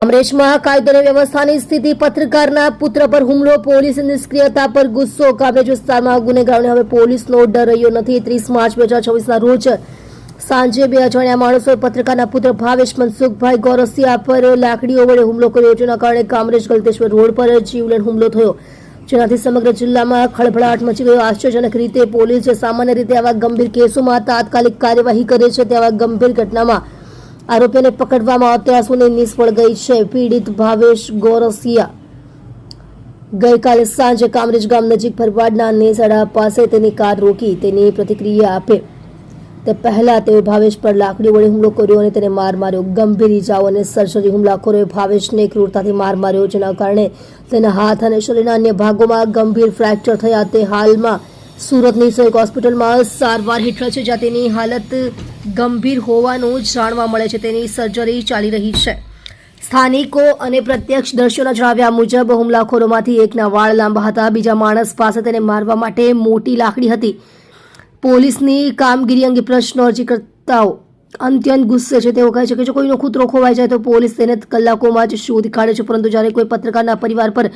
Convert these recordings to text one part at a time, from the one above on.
કામરેજમાં કાયદો અને વ્યવસ્થાની સ્થિતિ, પત્રકારના પુત્ર પર હુમલો, પોલીસની નિષ્ક્રિયતા પર ગુસ્સો. કામરેજ વિસ્તારમાં ગુનેગારોને હવે પોલીસનો ડર રહ્યો નથી. 30 માર્ચ 2024ના રોજ સાંજે બે અજાણ્યા માણસોએ પત્રકારના પુત્ર ભાવેશ મનસુખભાઈ ગોરસિયા પર લાકડીઓ વડે હુમલો કર્યો, જેના કારણે કામરેજ ગલતેશ્વર રોડ પર જીવલેણ હુમલો થયો, જેનાથી સમગ્ર જિલ્લામાં ખળભળાટ મચી ગયો. આશ્ચર્યજનક રીતે પોલીસ જે સામાન્ય રીતે આવા ગંભીર કેસોમાં તાત્કાલિક કાર્યવાહી કરે છે, તેવા ગંભીર ઘટનામાં આરોપીને પકડવામાં અત્યાર સુધી નિષ્ફળ ગઈ છે. પીડિત ભાવેશ ગોરસિયા ગઈકાલે સાંજે કામરેજ ગામ નજીક ભરવાડના નેસડા પાસે તેની કાર રોકી તેની પ્રતિક્રિયા આપે તે પહેલા તેઓ ભાવેશ પર લાકડી વડે હુમલો કર્યો અને તેને માર માર્યો. ગંભીર ઇજાઓ અને સર્જરી હુમલાખોરોએ ભાવેશને ક્રૂરતાથી માર માર્યો, જેના કારણે તેના હાથ અને શરીરના અન્ય ભાગોમાં ગંભીર ફ્રેક્ચર થયા. તે હાલમાં સુરતની સૈક હોસ્પિટલમાં સારવાર હેઠળ છે, જ્યાં તેની હાલત ગંભીર હોવાનું જાણવા મળે છે. તેની સર્જરી ચાલી રહી છે. સ્થાનિકો અને પ્રત્યક્ષદર્શીઓના જણાવ્યા મુજબ હુમલાખોરોમાંથી એકના વાળ લાંબા હતા, બીજા માણસ પાસે તેને મારવા માટે મોટી લાકડી હતી. પોલીસની કામગીરી અંગે પ્રશ્નો અરજીકર્તાઓ અત્યંત ગુસ્સે છે. તેઓ કહે છે કે જો કોઈનો કૂતરો ખોવાઈ જાય તો પોલીસ તેને કલાકોમાં જ શોધી કાઢે છે, પરંતુ જ્યારે કોઈ પત્રકારના પરિવાર પર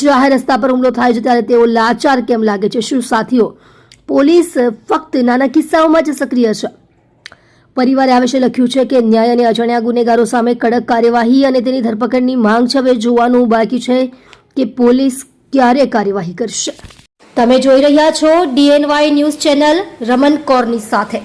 જાહેર રસ્તા પર હુમલો થાય છે ત્યારે તેઓ લાચાર કેમ લાગે છે? શું સાથીઓ, પોલીસ ફક્ત નાના કિસ્સાઓમાં જ સક્રિય છે? પરિવારે આ વિશે લખ્યું છે કે ન્યાય અને અજાણ્યા ગુનેગારો સામે કડક કાર્યવાહી અને તેની ધરપકડની માંગ છે. હવે જોવાનું બાકી છે કે પોલીસ ક્યારે કાર્યવાહી કરશે. તમે જોઈ રહ્યા છો DNY ન્યૂઝ ચેનલ રમન કૌરની સાથે.